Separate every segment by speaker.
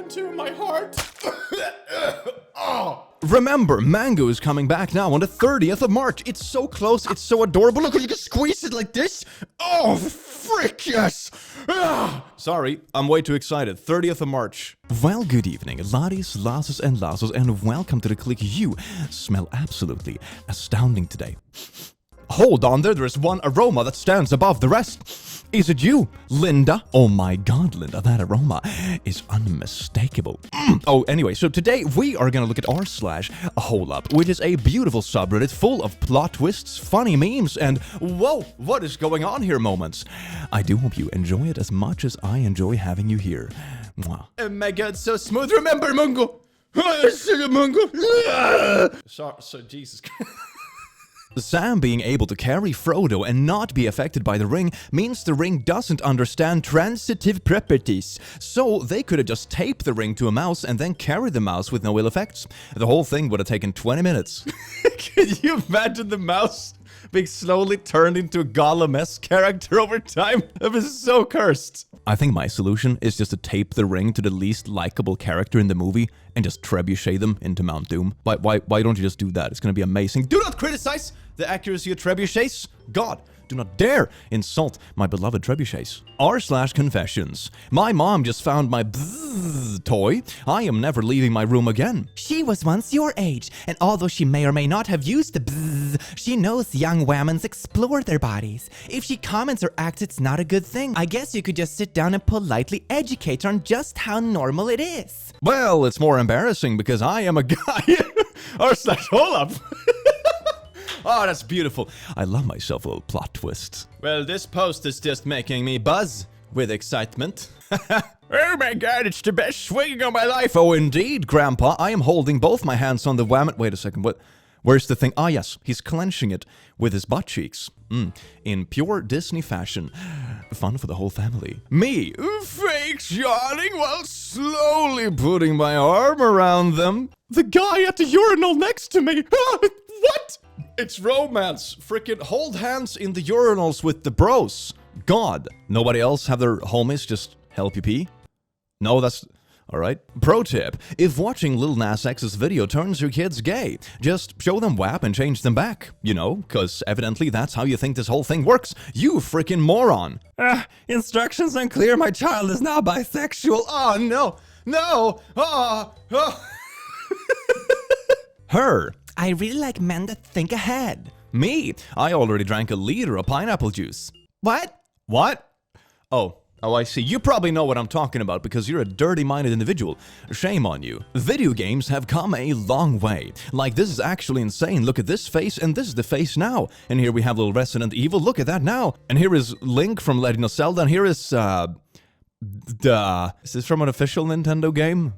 Speaker 1: enter my heart. Oh.
Speaker 2: Remember, Mango is coming back now on the 30th of March. It's so close, it's so adorable. Look, you can squeeze it like this. Oh, frick, yes. Ah. Sorry, I'm way too excited. 30th of March. Well, good evening, laddies, lasses, and lassos, and welcome to the click. You smell absolutely astounding today. Hold on there is one aroma that stands above the rest. Is it you, Linda? Oh my god, Linda, that aroma is unmistakable. Oh, anyway, so today we are gonna look at r/HolUp, which is a beautiful subreddit full of plot twists, funny memes, and whoa, what is going on here moments. I do hope you enjoy it as much as I enjoy having you here. Mwah.
Speaker 1: Oh my god, so smooth. Remember, Mungo. Mungo. So Jesus Christ.
Speaker 2: Sam being able to carry Frodo and not be affected by the ring means the ring doesn't understand transitive properties. So they could have just taped the ring to a mouse and then carried the mouse with no ill effects. The whole thing would have taken 20 minutes.
Speaker 1: Can you imagine the mouse being slowly turned into a Gollum-esque character over time? That was so cursed.
Speaker 2: I think my solution is just to tape the ring to the least likable character in the movie and just trebuchet them into Mount Doom. Why don't you just do that? It's gonna be amazing.
Speaker 1: Do not criticize the accuracy of trebuchets.
Speaker 2: God, do not dare insult my beloved trebuchets. r/confessions. My mom just found my toy. I am never leaving my room again.
Speaker 3: She was once your age, and although she may or may not have used the she knows young women explore their bodies. If she comments or acts, it's not a good thing. I guess you could just sit down and politely educate her on just how normal it is.
Speaker 2: Well, it's more embarrassing because I am a guy.
Speaker 1: r/HolUp.
Speaker 2: Oh, that's beautiful. I love myself a little plot twist.
Speaker 1: Well, this post is just making me buzz with excitement. Oh my god, it's the best swinging of my life.
Speaker 2: Oh, indeed, Grandpa. I am holding both my hands on the whammy. Wait a second, what? Where's the thing? Ah, yes, he's clenching it with his butt cheeks. In pure Disney fashion. Fun for the whole family.
Speaker 1: Me, fake yawning while slowly putting my arm around them. The guy at the urinal next to me. What?
Speaker 2: It's romance. Frickin' hold hands in the urinals with the bros. God. Nobody else have their homies just help you pee? No, that's... Alright. Pro tip. If watching Lil Nas X's video turns your kids gay, just show them WAP and change them back. You know, cause evidently that's how you think this whole thing works. You frickin' moron.
Speaker 3: Instructions unclear. My child is now bisexual.
Speaker 1: Oh, no. No. Oh.
Speaker 2: Her.
Speaker 3: I really like men that think ahead.
Speaker 2: Me. I already drank a liter of pineapple juice.
Speaker 3: What?
Speaker 2: What? Oh, I see. You probably know what I'm talking about because you're a dirty-minded individual. Shame on you. Video games have come a long way. Like, this is actually insane. Look at this face, and this is the face now. And here we have little Resident Evil. Look at that now. And here is Link from Legend of Zelda, and here is, Is this from an official Nintendo game?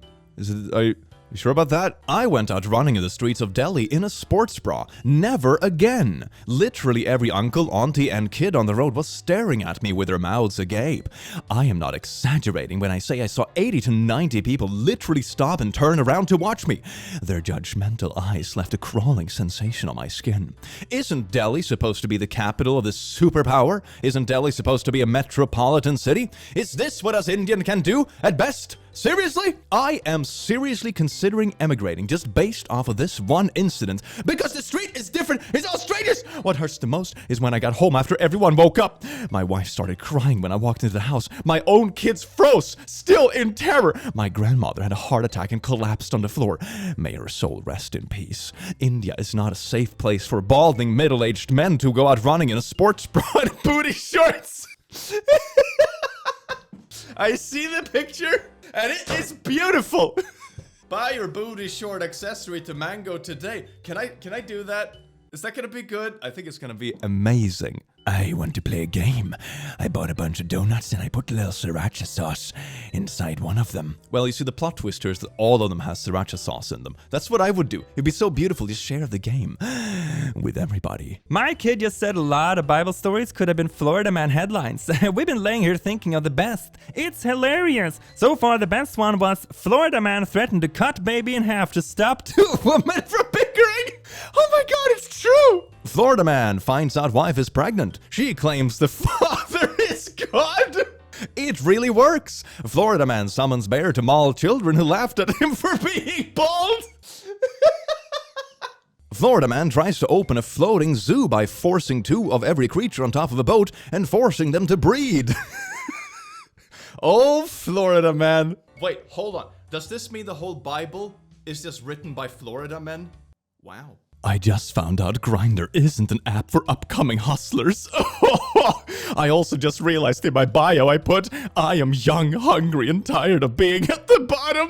Speaker 2: Are you sure about that? I went out running in the streets of Delhi in a sports bra. Never again. Literally every uncle, auntie, and kid on the road was staring at me with their mouths agape. I am not exaggerating when I say I saw 80 to 90 people literally stop and turn around to watch me. Their judgmental eyes left a crawling sensation on my skin. Isn't Delhi supposed to be the capital of this superpower? Isn't Delhi supposed to be a metropolitan city? Is this what us Indian can do at best? Seriously? I am seriously considering emigrating just based off of this one incident because the street is different. It's all strangers. What hurts the most is when I got home after everyone woke up. My wife started crying when I walked into the house. My own kids froze, still in terror. My grandmother had a heart attack and collapsed on the floor. May her soul rest in peace. India is not a safe place for balding middle-aged men to go out running in a sports bra and booty shorts.
Speaker 1: I see the picture. And it is beautiful. Buy your booty short accessory to Mango today. Can I do that? Is that gonna be good? I think it's gonna be
Speaker 2: amazing.
Speaker 4: I want to play a game. I bought a bunch of donuts and I put a little sriracha sauce inside one of them.
Speaker 2: Well, you see, the plot twister is that all of them has sriracha sauce in them. That's what I would do. It'd be so beautiful. Just share the game with everybody.
Speaker 3: My kid just said a lot of Bible stories could have been Florida Man headlines. We've been laying here thinking of the best. It's hilarious. So far, the best one was Florida Man threatened to cut baby in half to stop two women from bickering. Oh my God, it's true.
Speaker 2: Florida man finds out wife is pregnant. She claims the father is God. It really works! Florida man summons bear to maul children who laughed at him for being bald! Florida man tries to open a floating zoo by forcing 2 of every creature on top of a boat and forcing them to breed. Oh, Florida man.
Speaker 1: Wait, hold on. Does this mean the whole Bible is just written by Florida men? Wow.
Speaker 2: I just found out Grindr isn't an app for upcoming hustlers. I also just realized in my bio I put, I am young, hungry, and tired of being at the bottom.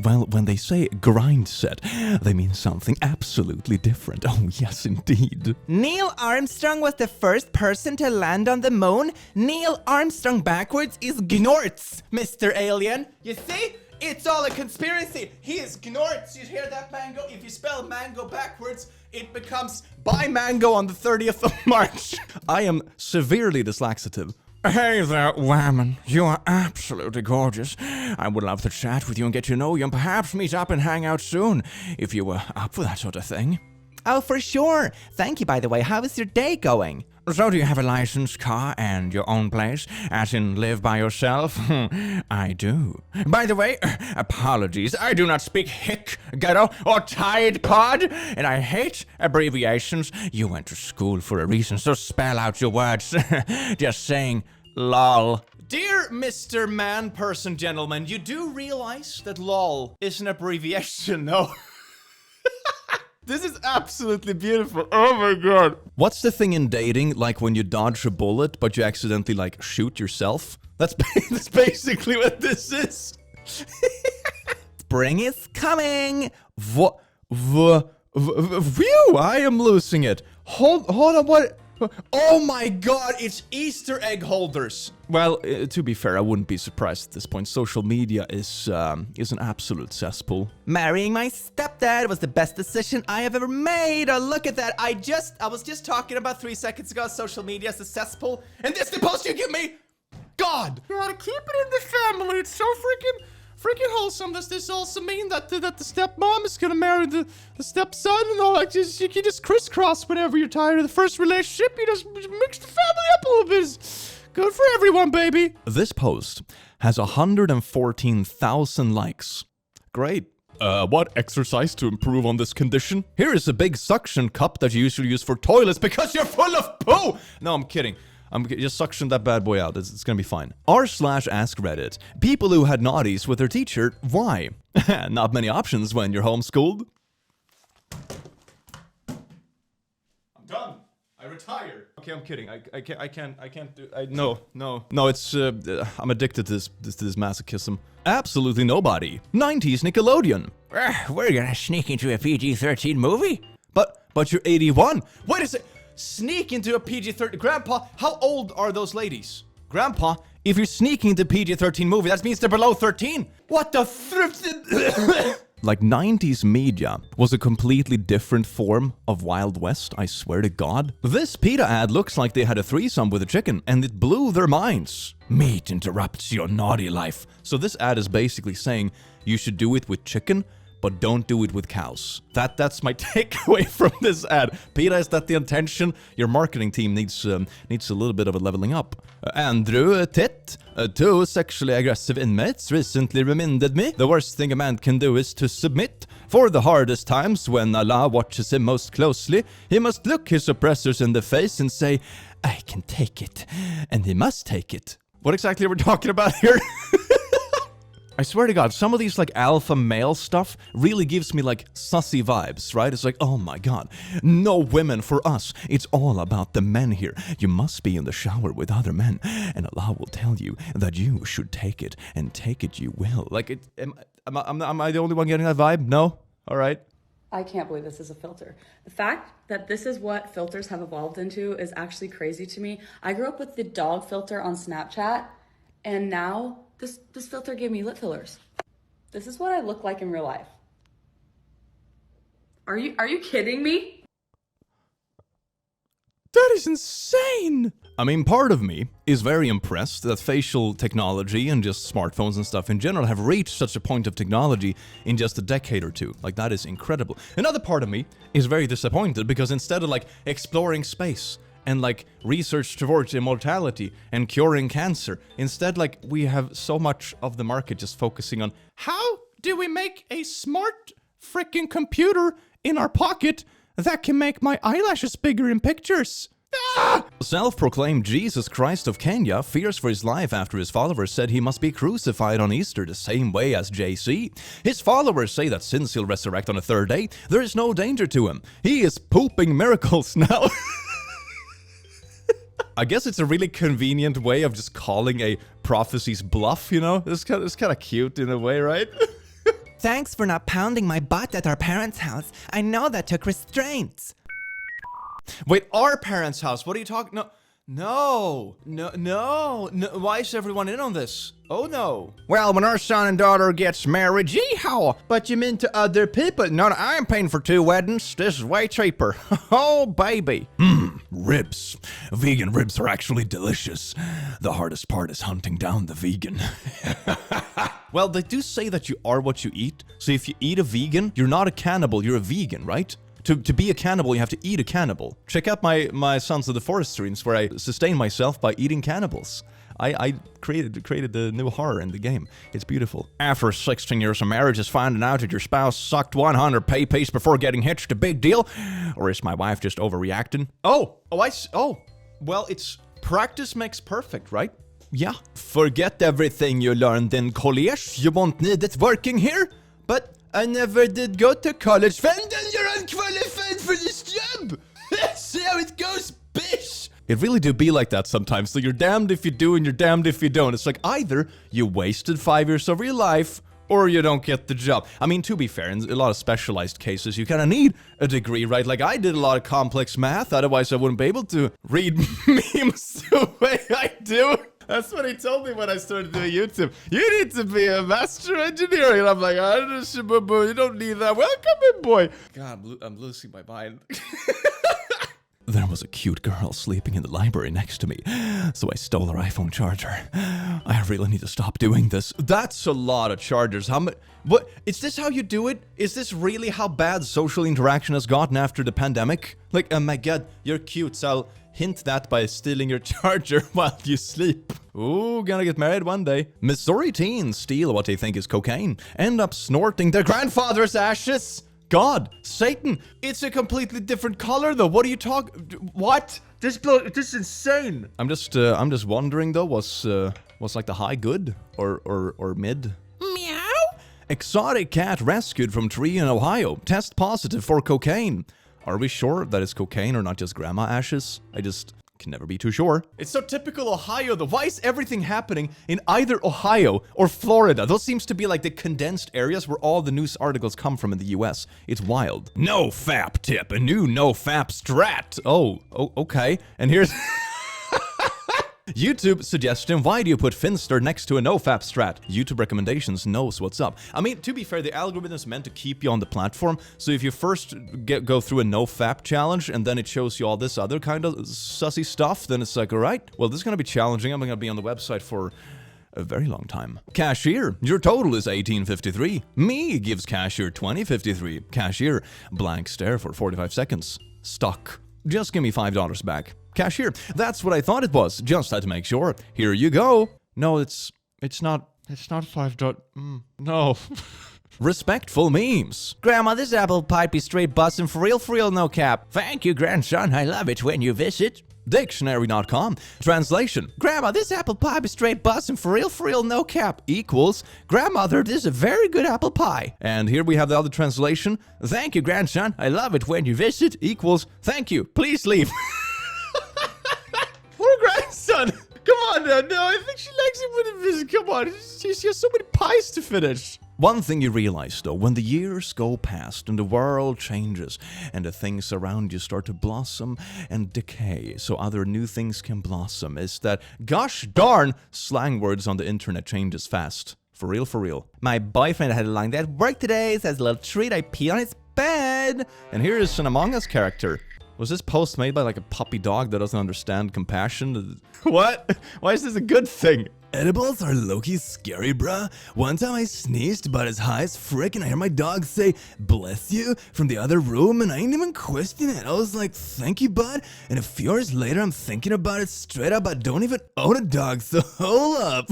Speaker 2: Well, when they say grind set, they mean something absolutely different. Oh, yes, indeed.
Speaker 3: Neil Armstrong was the first person to land on the moon. Neil Armstrong backwards is Gnorts, Mr. Alien. You see? It's all a conspiracy. He is Gnorts. You hear that, Mango? If you spell mango backwards, it becomes buy mango on the 30th of March.
Speaker 2: I am severely dyslexitive.
Speaker 4: Hey there, woman. You are absolutely gorgeous. I would love to chat with you and get to know you and perhaps meet up and hang out soon, if you were up for that sort of thing.
Speaker 3: Oh, for sure. Thank you, by the way. How is your day going?
Speaker 4: So do you have a licensed car and your own place, as in live by yourself? I do. By the way, apologies, I do not speak hick, ghetto, or Tide Pod, and I hate abbreviations. You went to school for a reason, so spell out your words. Just saying, lol.
Speaker 1: Dear Mr. Man, person, gentleman, you do realize that LOL is an abbreviation, no? This is absolutely beautiful. Oh my god.
Speaker 2: What's the thing in dating, like when you dodge a bullet, but you accidentally, like, shoot yourself? That's basically what this is.
Speaker 3: Spring is coming.
Speaker 2: Phew, I am losing it. Hold on, what? Oh my god, it's Easter egg holders. Well, to be fair, I wouldn't be surprised at this point. Social media is an absolute cesspool.
Speaker 3: Marrying my stepdad was the best decision I have ever made. Oh, look at that. I was just talking about 3 seconds ago, social media is a cesspool. And this the post you give me? God.
Speaker 1: You gotta keep it in the family. It's so freaking wholesome. Does this also mean that the stepmom is gonna marry the stepson and all? Like, you can just crisscross whenever you're tired of the first relationship. You just mix the family up a little bit. It's good for everyone, baby.
Speaker 2: This post has 114,000 likes. Great. What exercise to improve on this condition? Here is a big suction cup that you usually use for toilets because you're full of poo! No, I'm kidding. Just suction that bad boy out. It's gonna be fine. r/ask Reddit. People who had naughties with their teacher. Why? Not many options when you're homeschooled.
Speaker 1: I'm done. I retire.
Speaker 2: Okay, I'm kidding. I can't do. No. It's I'm addicted to this masochism. Absolutely nobody. 90s Nickelodeon.
Speaker 4: We're gonna sneak into a PG-13 movie?
Speaker 2: But you're 81.
Speaker 1: Wait a sec. Sneak into a PG-13. Grandpa, how old are those ladies?
Speaker 2: Grandpa, if you're sneaking into PG-13 movie, that means they're below 13.
Speaker 1: What the
Speaker 2: Like 90s media was a completely different form of Wild West, I swear to God. This PETA ad looks like they had a threesome with a chicken, and it blew their minds. Meat interrupts your naughty life. So this ad is basically saying you should do it with chicken, but don't do it with cows. That's my takeaway from this ad. PETA, is that the intention? Your marketing team needs a little bit of a leveling up. Andrew Titt, 2 sexually aggressive inmates recently reminded me the worst thing a man can do is to submit. For the hardest times, when Allah watches him most closely, he must look his oppressors in the face and say, I can take it. And he must take it. What exactly are we talking about here? I swear to God, some of these like alpha male stuff really gives me like sussy vibes, right? It's like, oh my God, no women for us. It's all about the men here. You must be in the shower with other men, and Allah will tell you that you should take it, and take it you will. Like, am I the only one getting that vibe? No? All right.
Speaker 5: I can't believe this is a filter. The fact that this is what filters have evolved into is actually crazy to me. I grew up with the dog filter on Snapchat, and now this filter gave me lip fillers. This is what I look like in real life. Are you kidding me?
Speaker 2: That is insane! I mean, part of me is very impressed that facial technology and just smartphones and stuff in general have reached such a point of technology in just a decade or two. Like, that is incredible. Another part of me is very disappointed because instead of like exploring space and like research towards immortality and curing cancer. Instead, like we have so much of the market just focusing on
Speaker 1: How do we make a smart freaking computer in our pocket that can make my eyelashes bigger in pictures? Ah!
Speaker 2: Self-proclaimed Jesus Christ of Kenya fears for his life after his followers said he must be crucified on Easter the same way as JC. His followers say that since he'll resurrect on the third day, there is no danger to him. He is pooping miracles now. I guess it's a really convenient way of just calling a prophecy's bluff, you know? It's kind of cute in a way, right?
Speaker 3: Thanks for not pounding my butt at our parents' house. I know that took restraint.
Speaker 2: Wait, our parents' house? What are you talking? No. Why is everyone in on this? Oh no.
Speaker 4: Well, when our son and daughter gets married, yeehaw! But you mean to other people? No, I am paying for 2 weddings. This is way cheaper. Oh, baby.
Speaker 2: Ribs. Vegan ribs are actually delicious. The hardest part is hunting down the vegan. Well, they do say that you are what you eat. So if you eat a vegan, you're not a cannibal, you're a vegan, right? To be a cannibal, you have to eat a cannibal. Check out my Sons of the Forest streams where I sustain myself by eating cannibals. I created the new horror in the game. It's beautiful.
Speaker 4: After 16 years of marriage, is finding out that your spouse sucked 100 pay-piece before getting hitched a big deal? Or is my wife just overreacting?
Speaker 2: Oh, well, it's practice makes perfect, right?
Speaker 4: Yeah.
Speaker 2: Forget everything you learned in college. You won't need it working here. But I never did go to college. Then you're unqualified for this job. See how it goes, bitch. It really do be like that sometimes. So you're damned if you do and you're damned if you don't. It's like either you wasted 5 years of your life or you don't get the job. I mean, to be fair, in a lot of specialized cases, you kind of need a degree, right? Like I did a lot of complex math. Otherwise, I wouldn't be able to read memes the way I do. That's what he told me when I started doing YouTube. You need to be a master engineer. And I'm like, you don't need that. Welcome in, boy. God, I'm losing my mind. There was a cute girl sleeping in the library next to me, so I stole her iPhone charger. I really need to stop doing this. That's a lot of chargers. How much? What? Is this how you do it? Is this really how bad social interaction has gotten after the pandemic? Like, oh my god, you're cute, so I'll hint that by stealing your charger while you sleep. Ooh, gonna get married one day. Missouri teens steal what they think is cocaine, end up snorting their grandfather's ashes. God, Satan, it's a completely different color though. What are you talking? What? This is insane. I'm just wondering though, was like the high good or mid?
Speaker 3: Meow?
Speaker 2: Exotic cat rescued from tree in Ohio. Test positive for cocaine. Are we sure that it's cocaine or not just grandma ashes? I just can never be too sure. It's so typical Ohio though. Why is everything happening in either Ohio or Florida? Those seems to be like the condensed areas where all the news articles come from in the US. It's wild. No fap tip, a new no fap strat. Oh, okay. And here's YouTube suggestion, why do you put Finster next to a no-fap strat? YouTube recommendations knows what's up. I mean, to be fair, the algorithm is meant to keep you on the platform, so if you first go through a no-fap challenge and then it shows you all this other kind of sussy stuff, then it's like, alright, well, this is gonna be challenging. I'm gonna be on the website for a very long time. Cashier, your total is 1853. Me gives cashier 2053. Cashier, blank stare for 45 seconds. Stuck. Just give me $5 back. Cashier, that's what I thought it was. Just had to make sure. Here you go. No, it's not $5. No. Respectful memes.
Speaker 3: Grandma, this apple pie be straight bussin' for real, no cap. Thank you, grandson. I love it when you visit.
Speaker 2: Dictionary.com. Translation.
Speaker 3: Grandma, this apple pie be straight bussin' for real, no cap.
Speaker 2: Equals.
Speaker 3: Grandmother, this is a very good apple pie.
Speaker 2: And here we have the other translation.
Speaker 3: Thank you, grandson. I love it when you visit.
Speaker 2: Equals. Thank you. Please leave. Poor grandson. Come on now. No, I think she likes it when it visits. Come on. She has so many pies to finish. One thing you realize though, when the years go past and the world changes and the things around you start to blossom and decay so other new things can blossom, is that gosh darn slang words on the internet changes fast. For real.
Speaker 3: My boyfriend had a line at work today, says a little treat, I pee on his bed.
Speaker 2: And here is an Among Us character. Was this post made by like a puppy dog that doesn't understand compassion? What? Why is this a good thing? Edibles are low-key scary, bruh. One time I sneezed about as high as frick and I heard my dog say, "Bless you," from the other room, and I ain't even question it. I was like, "Thank you, bud." And a few hours later, I'm thinking about it straight up. I don't even own a dog, so hold up.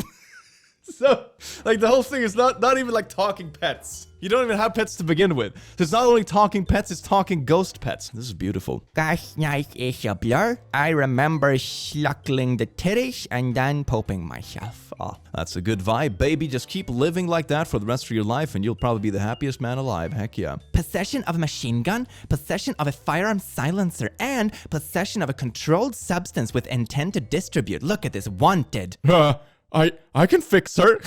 Speaker 2: So, like, the whole thing is not even like talking pets. You don't even have pets to begin with. It's not only talking pets, it's talking ghost pets. This is beautiful.
Speaker 4: Last night is a blur. I remember sluckling the titties and then pooping myself.
Speaker 2: Oh, that's a good vibe, baby. Just keep living like that for the rest of your life and you'll probably be the happiest man alive. Heck yeah.
Speaker 4: Possession of a machine gun, possession of a firearm silencer, and possession of a controlled substance with intent to distribute. Look at this, wanted.
Speaker 2: I can fix her.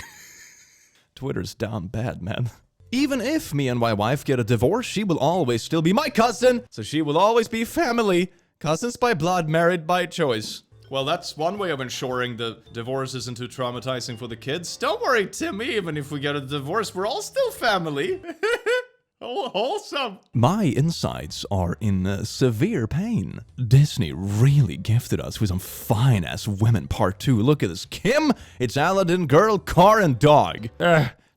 Speaker 2: Twitter's down bad, man. Even if me and my wife get a divorce, she will always still be my cousin. So she will always be family. Cousins by blood, married by choice. Well, that's one way of ensuring the divorce isn't too traumatizing for the kids. Don't worry, Timmy. Even if we get a divorce, we're all still family. Oh, wholesome. My insides are in severe pain. Disney really gifted us with some fine-ass women part 2. Look at this. Kim, it's Aladdin, girl, car, and dog.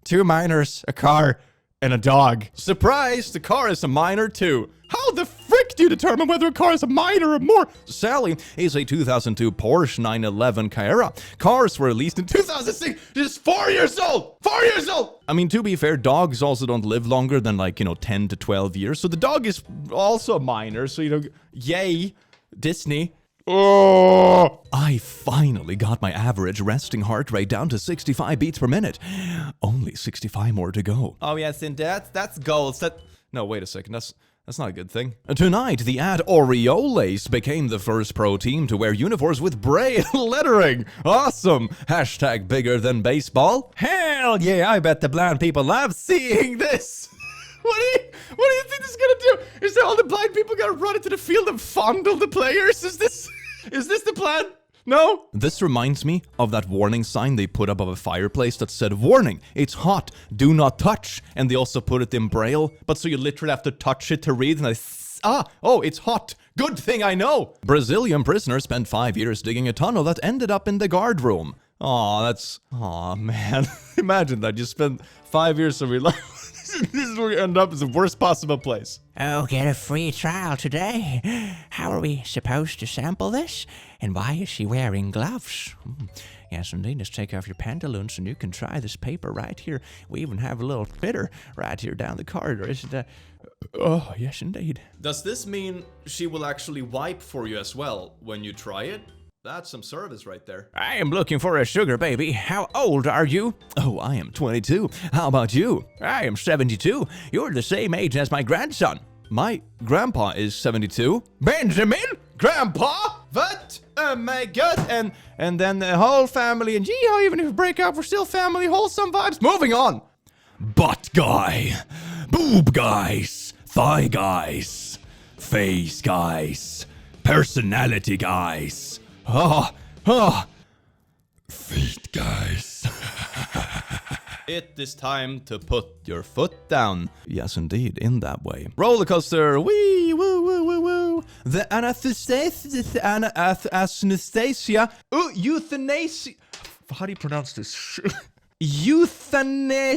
Speaker 4: 2 minors, a car, and a dog.
Speaker 2: Surprise, the car is a minor too.
Speaker 1: How the frick do you determine whether a car is a minor or more?
Speaker 2: Sally is a 2002 Porsche 911 Carrera. Cars were released in 2006. She's 4 years old. 4 years old. I mean, to be fair, dogs also don't live longer than 10 to 12 years. So the dog is also a minor. So, yay, Disney. Oh! I finally got my average resting heart rate down to 65 beats per minute. Only 65 more to go.
Speaker 3: Oh yes, and that's goals.
Speaker 2: No, wait a second. That's not a good thing. Tonight, the ad Orioles became the first pro team to wear uniforms with braille lettering. Awesome. Hashtag bigger than baseball.
Speaker 3: Hell yeah, I bet the blind people love seeing this.
Speaker 1: What do you think this is gonna do? Is that all the blind people gonna run into the field and fondle the players? Is this the plan? No?
Speaker 2: This reminds me of that warning sign they put up of a fireplace that said, "Warning, it's hot, do not touch." And they also put it in braille, but so you literally have to touch it to read, and it's hot. Good thing I know. Brazilian prisoner spent 5 years digging a tunnel that ended up in the guard room. Aw, man. Imagine that, you spend 5 years of your life. This is where you end up, is the worst possible place.
Speaker 4: Oh, get a free trial today. How are we supposed to sample this? And why is she wearing gloves? Yes, indeed. Just take off your pantaloons and you can try this paper right here. We even have a little fitter right here down the corridor. Isn't that? Oh, yes, indeed.
Speaker 2: Does this mean she will actually wipe for you as well when you try it? That's some service right there.
Speaker 4: I am looking for a sugar baby. How old are you?
Speaker 2: Oh, I am 22. How about you?
Speaker 4: I am 72. You're the same age as my grandson.
Speaker 2: My grandpa is 72.
Speaker 4: Benjamin?
Speaker 2: Grandpa? What? Oh my god. And then the whole family, and gee, even if we break up, we're still family, wholesome vibes. Moving on. Butt guy. Boob guys. Thigh guys. Face guys. Personality guys. Feet guys. It is time to put your foot down. Yes, indeed, in that way. Roller coaster, wee, woo, woo, woo, woo. The anesthesia, euthanasia. How do you pronounce this? Euthanasia.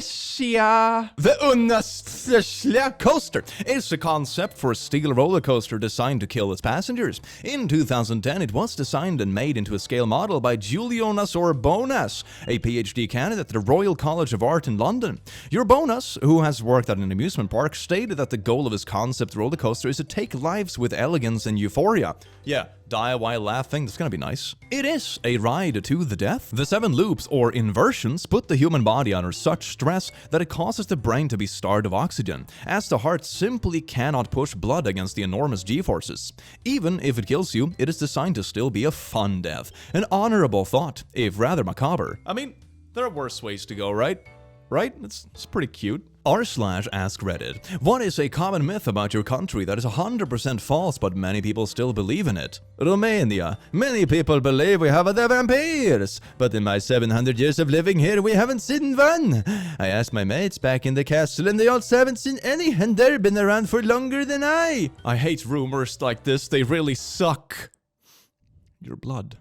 Speaker 2: The Unastasia coaster is a concept for a steel roller coaster designed to kill its passengers. In 2010, it was designed and made into a scale model by Giulio Sorbonas, a PhD candidate at the Royal College of Art in London. Urbonas, who has worked at an amusement park, stated that the goal of his concept roller coaster is to take lives with elegance and euphoria. Yeah, die while laughing, that's gonna be nice. It is a ride to the death. The 7 loops, or inversions, put the human body under such stress that it causes the brain to be starved of oxygen, as the heart simply cannot push blood against the enormous g-forces. Even if it kills you, it is designed to still be a fun death. An honorable thought, if rather macabre. I mean, there are worse ways to go, right? Right? It's pretty cute. r/ask Reddit. What is a common myth about your country that is 100% false but many people still believe in it? Romania. Many people believe we have the vampires, but in my 700 years of living here we haven't seen one. I asked my mates back in the castle and they also haven't seen any, and they've been around for longer than I hate rumors like this, they really suck. Your blood.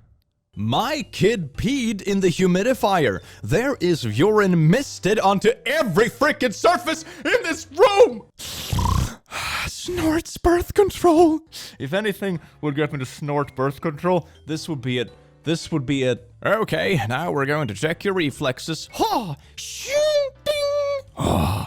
Speaker 2: My kid peed in the humidifier. There is urine misted onto every freaking surface in this room. Snorts birth control. If anything would get me to snort birth control, this would be it. This would be it.
Speaker 4: Okay, now we're going to check your reflexes.
Speaker 2: Ha! Shoo! Ding!
Speaker 4: Oh,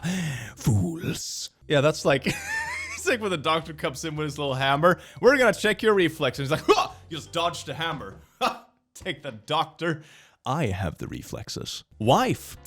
Speaker 4: fools.
Speaker 2: Yeah, that's like... It's like when the doctor comes in with his little hammer. We're gonna check your reflexes. He's like, ha! You just dodged the hammer. Ha! Take the doctor. I have the reflexes. Wife.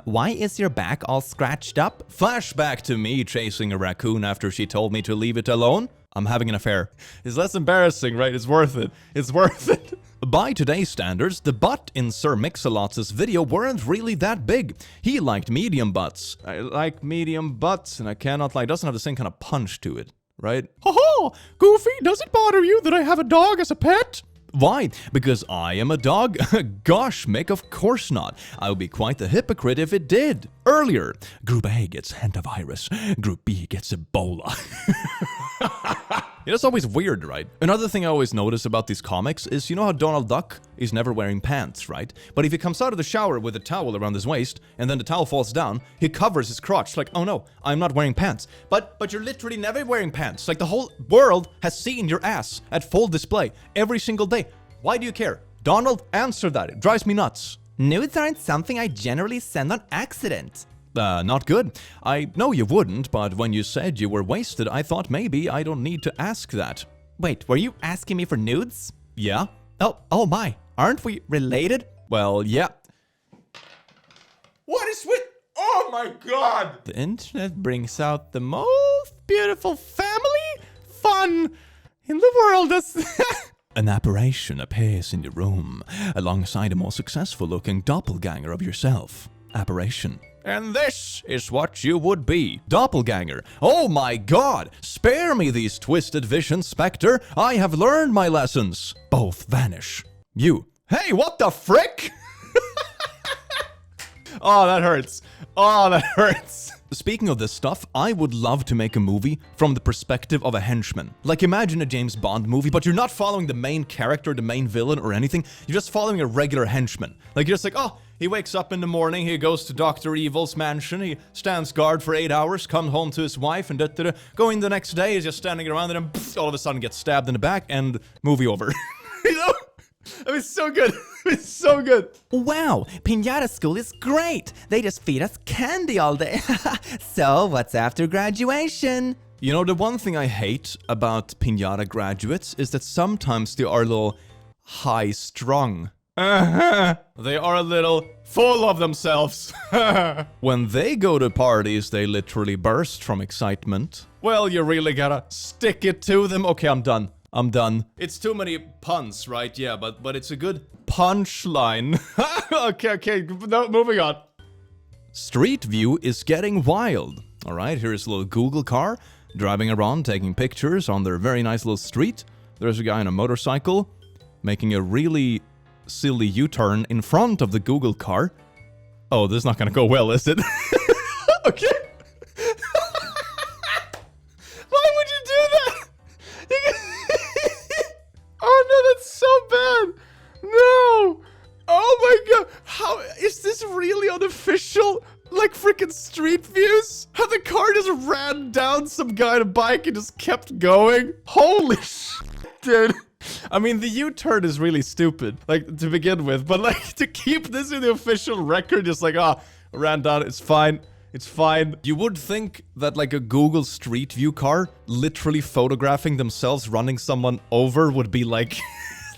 Speaker 3: Why is your back all scratched up?
Speaker 2: Flashback to me chasing a raccoon after she told me to leave it alone. I'm having an affair. It's less embarrassing, right? It's worth it. It's worth it. By today's standards, the butt in Sir Mix-a-Lot's video weren't really that big. He liked medium butts. I like medium butts, and I cannot lie. It doesn't have the same kind of punch to it, right?
Speaker 1: Ha! Goofy, does it bother you that I have a dog as a pet?
Speaker 2: Why? Because I am a dog? Gosh, Mick, of course not. I would be quite the hypocrite if it did. Earlier, Group A gets hantavirus. Group B gets Ebola. Yeah, that's always weird, right? Another thing I always notice about these comics is, you know how Donald Duck is never wearing pants, right? But if he comes out of the shower with a towel around his waist, and then the towel falls down, he covers his crotch, like, oh no, I'm not wearing pants. But you're literally never wearing pants. Like, the whole world has seen your ass at full display every single day. Why do you care? Donald, answer that. It drives me nuts.
Speaker 3: Nudes aren't something I generally send on accident.
Speaker 2: Not good. I know you wouldn't, but when you said you were wasted, I thought maybe I don't need to ask that.
Speaker 3: Wait, were you asking me for nudes?
Speaker 2: Yeah?
Speaker 3: Oh my, aren't we related?
Speaker 2: Well, yeah.
Speaker 1: What is with... Oh my god!
Speaker 3: The internet brings out the most beautiful family
Speaker 1: Fun in the world.
Speaker 2: An apparition appears in your room, alongside a more successful-looking doppelganger of yourself. Apparition. And this is what you would be. Doppelganger. Oh my god! Spare me these twisted visions, Spectre. I have learned my lessons. Both vanish. You. Hey, what the frick? Oh, that hurts. Oh, that hurts. Speaking of this stuff, I would love to make a movie from the perspective of a henchman. Like, imagine a James Bond movie, but you're not following the main character, the main villain, or anything. You're just following a regular henchman. Like, you're just like, oh, he wakes up in the morning, he goes to Dr. Evil's mansion, he stands guard for 8 hours, comes home to his wife, and going the next day, he's just standing around, and then pff, all of a sudden gets stabbed in the back, and movie over. You know? I mean, it's so good. It's so good.
Speaker 3: Wow, Piñata School is great. They just feed us candy all day. So, what's after graduation?
Speaker 2: You know, the one thing I hate about Piñata graduates is that sometimes they are a little high-strung. They are a little full of themselves. When they go to parties, they literally burst from excitement. Well, you really gotta stick it to them. Okay, I'm done. I'm done. It's too many puns, right? Yeah, but it's a good punchline. Okay, no, moving on. Street View is getting wild. All right, here's a little Google car driving around, taking pictures on their very nice little street. There's a guy on a motorcycle making a really silly U-turn in front of the Google car. Oh, this is not gonna go well, is it? Okay. Why would you do that? Oh no, that's so bad. No. Oh my god. How is this really unofficial? Like freaking Street Views? How the car just ran down some guy on a bike and just kept going? Holy shit, dude. I mean, the U-turn is really stupid, like, to begin with, but like, to keep this in the official record, just like, ran down, it's fine. It's fine. You would think that like a Google Street View car literally photographing themselves running someone over would be like,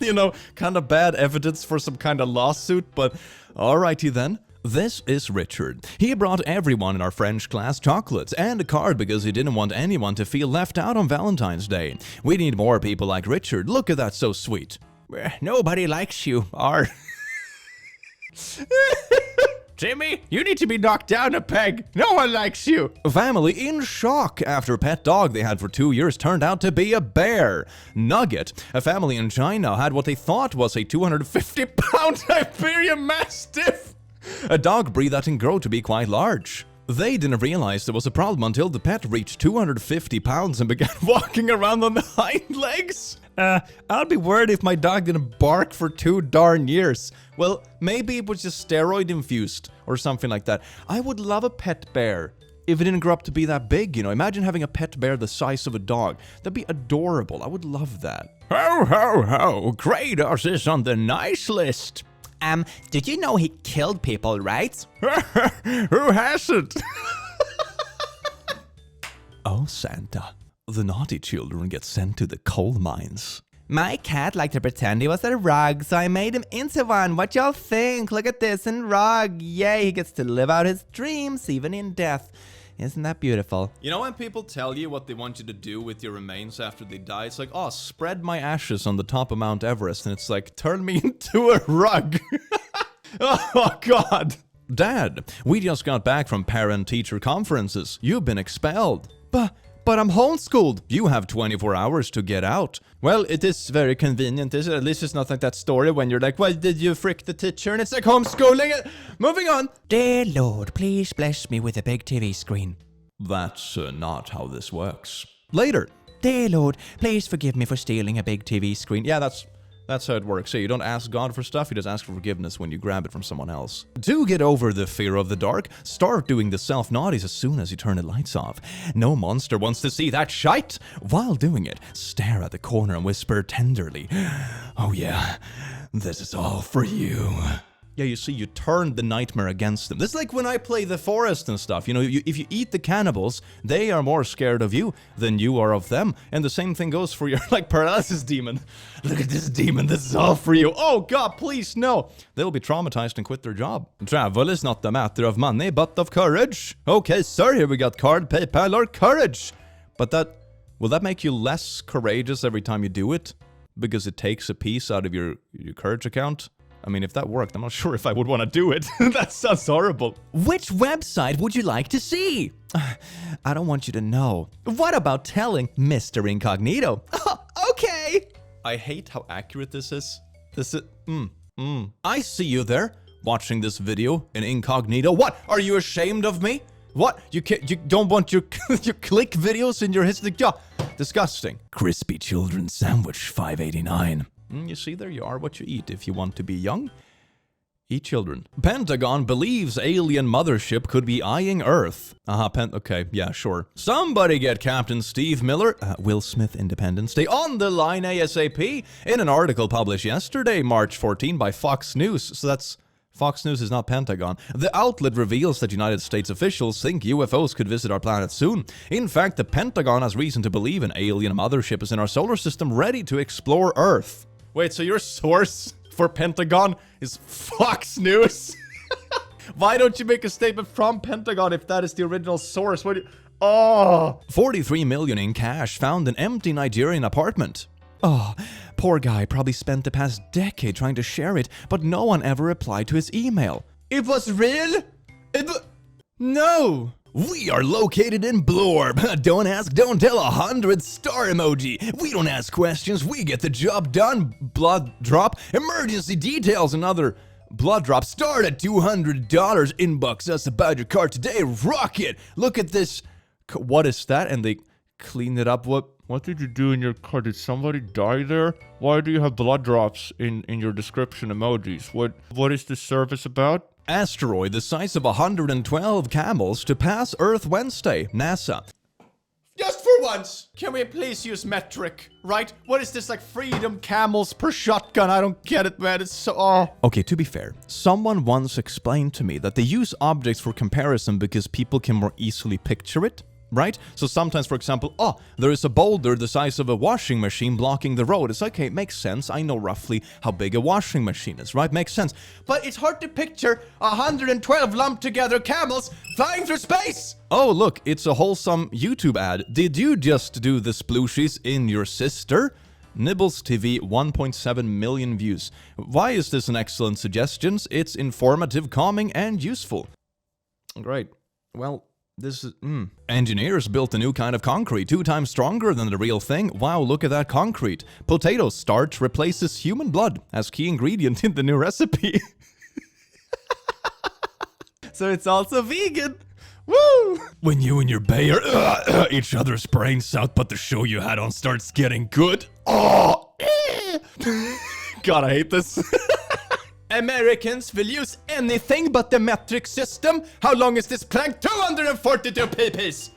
Speaker 2: you know, kind of bad evidence for some kind of lawsuit, but alrighty then. This is Richard. He brought everyone in our French class chocolates and a card because he didn't want anyone to feel left out on Valentine's Day. We need more people like Richard. Look at that, so sweet.
Speaker 4: Nobody likes you, or... Jimmy, you need to be knocked down a peg. No one likes you.
Speaker 2: Family in shock after a pet dog they had for 2 years turned out to be a bear. Nugget, a family in China, had what they thought was a 250-pound Iberian Mastiff. A dog breed that can grow to be quite large. They didn't realize there was a problem until the pet reached 250 pounds and began walking around on the hind legs.
Speaker 3: I'll be worried if my dog didn't bark for 2 darn years.
Speaker 2: Well, maybe it was just steroid infused or something like that. I would love a pet bear if it didn't grow up to be that big, you know. Imagine having a pet bear the size of a dog. That'd be adorable. I would love that.
Speaker 4: Ho, ho, ho. Kratos is on the nice list.
Speaker 3: Did you know he killed people, right?
Speaker 4: Who hasn't?
Speaker 2: Oh, Santa. The naughty children get sent to the coal mines.
Speaker 3: My cat liked to pretend he was a rug, so I made him into one. What y'all think? Look at this in rug. Yay, he gets to live out his dreams, even in death. Isn't that beautiful?
Speaker 2: You know when people tell you what they want you to do with your remains after they die? It's like, oh, spread my ashes on the top of Mount Everest. And it's like, turn me into a rug. Oh, God. Dad, we just got back from parent-teacher conferences. You've been expelled. But I'm homeschooled. You have 24 hours to get out. Well, it is very convenient, is it? At least it's not like that story when you're like, well, did you frick the teacher? And it's like homeschooling. Moving on.
Speaker 3: Dear Lord, please bless me with a big TV screen.
Speaker 2: That's not how this works. Later.
Speaker 3: Dear Lord, please forgive me for stealing a big TV screen.
Speaker 2: Yeah, that's how it works. So you don't ask God for stuff, you just ask for forgiveness when you grab it from someone else. To get over the fear of the dark, start doing the self-naughties as soon as you turn the lights off. No monster wants to see that shite. While doing it, stare at the corner and whisper tenderly, oh yeah, this is all for you. Yeah, you see, you turn the nightmare against them. This is like when I play The Forest and stuff. You know, if you eat the cannibals, they are more scared of you than you are of them. And the same thing goes for your, like, paralysis demon. Look at this demon, this is all for you. Oh, God, please, no. They'll be traumatized and quit their job. Travel is not a matter of money, but of courage. Okay, sir, here we got card, PayPal, or courage. But will that make you less courageous every time you do it? Because it takes a piece out of your courage account? I mean, if that worked, I'm not sure if I would want to do it. That sounds horrible. Which website would you like to see? I don't want you to know. What about telling Mr. Incognito? Okay. I hate how accurate this is. I see you there, watching this video in incognito. What? Are you ashamed of me? What? You don't want your click videos in your history? Disgusting. Crispy children sandwich, $5.89. You see, there you are, what you eat if you want to be young. Eat children. Pentagon believes alien mothership could be eyeing Earth. Okay, yeah, sure. Somebody get Captain Steve Miller, Will Smith Independence Day, on the line ASAP in an article published yesterday, March 14, by Fox News. So that's... Fox News is not Pentagon. The outlet reveals that United States officials think UFOs could visit our planet soon. In fact, the Pentagon has reason to believe an alien mothership is in our solar system ready to explore Earth. Wait, so your source for Pentagon is Fox News? Why don't you make a statement from Pentagon if that is the original source? 43 million in cash found in empty Nigerian apartment. Oh, poor guy probably spent the past decade trying to share it, but no one ever replied to his email. It was real? No! We are located in Blorb. Don't ask, don't tell, 100-star emoji. We don't ask questions, we get the job done. Blood drop, emergency details, and other blood drops start at $200. Inbox us about your car today. Rock it! Look at this. What is that? And they cleaned it up. What did you do in your car? Did somebody die there? Why do you have blood drops in your description emojis? What is this service about? Asteroid the size of 112 camels to pass Earth Wednesday. NASA. Just for once, can we please use metric, right? What is this, like freedom camels per shotgun? I don't get it, man. It's so... Okay, to be fair, someone once explained to me that they use objects for comparison because people can more easily picture it. Right? So sometimes, for example, there is a boulder the size of a washing machine blocking the road. It's okay, it makes sense. I know roughly how big a washing machine is, right? Makes sense. But it's hard to picture 112 lumped together camels flying through space! Oh, look, it's a wholesome YouTube ad. Did you just do the splooshies in your sister? Nibbles TV, 1.7 million views. Why is this an excellent suggestion? It's informative, calming, and useful. Great. Well... This is, Engineers built a new kind of concrete 2 times stronger than the real thing. Wow, look at that concrete. Potato starch replaces human blood as key ingredient in the new recipe. So it's also vegan. Woo! When you and your bae are each other's brains out, but the show you had on starts getting good. Oh! God, I hate this. Americans will use anything but the metric system. How long is this plank? 242 pp's.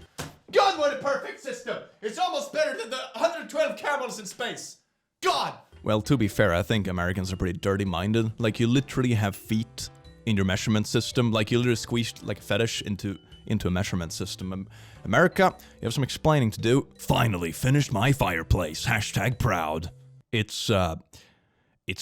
Speaker 2: God, what a perfect system. It's almost better than the 112 camels in space. God. Well, to be fair, I think Americans are pretty dirty-minded. Like, you literally have feet in your measurement system. Like, you literally squeezed like a fetish into a measurement system. America, you have some explaining to do. Finally finished my fireplace. #proud. It's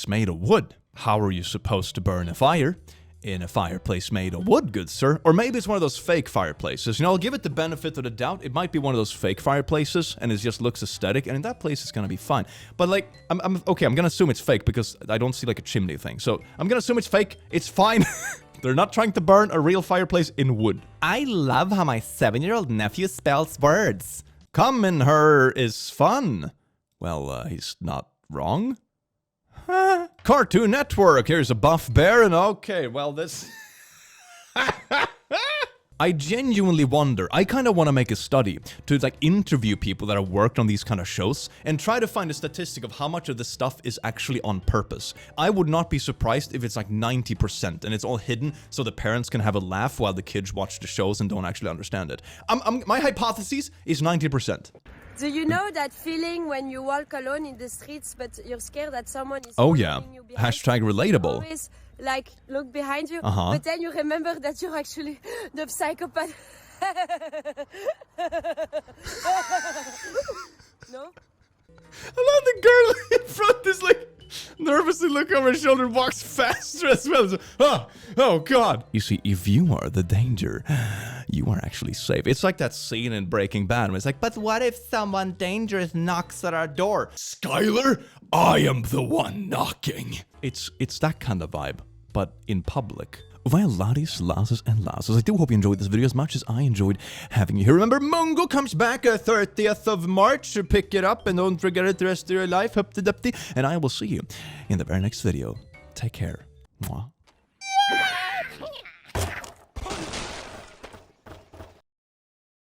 Speaker 2: made of wood. How are you supposed to burn a fire in a fireplace made of wood, good sir? Or maybe it's one of those fake fireplaces. You know, I'll give it the benefit of the doubt. It might be one of those fake fireplaces, and it just looks aesthetic, and in that place it's gonna be fine. But like, I'm gonna assume it's fake because I don't see like a chimney thing. So I'm gonna assume it's fake. It's fine. They're not trying to burn a real fireplace in wood.
Speaker 3: I love how my 7-year-old nephew spells words.
Speaker 2: Come in her is fun. Well, he's not wrong. Cartoon Network, here's a buff bear, and okay, well, this... I genuinely wonder, I kind of want to make a study to like interview people that have worked on these kind of shows and try to find a statistic of how much of this stuff is actually on purpose. I would not be surprised if it's like 90% and it's all hidden so the parents can have a laugh while the kids watch the shows and don't actually understand it. My hypothesis is 90%.
Speaker 6: Do you know that feeling when you walk alone in the streets but you're scared that someone is
Speaker 2: Oh yeah,
Speaker 6: following you behind?
Speaker 2: #relatable.
Speaker 6: Always like look behind you,
Speaker 2: Uh-huh.
Speaker 6: but then you remember that you're actually the psychopath. No?
Speaker 2: I love the girl in front is like nervously look over her shoulder and walks faster as well. So, oh God. You see, if you are the danger, you are actually safe. It's like that scene in Breaking Bad where it's like, but what if someone dangerous knocks at our door? Skylar, I am the one knocking. It's that kind of vibe, but in public. Well, laddies, lasses, and lasses, I do hope you enjoyed this video as much as I enjoyed having you here. Remember, Mungo comes back 30th of March. So pick it up and don't forget it the rest of your life. Hup-de-dup-de. And I will see you in the very next video. Take care. Mwah.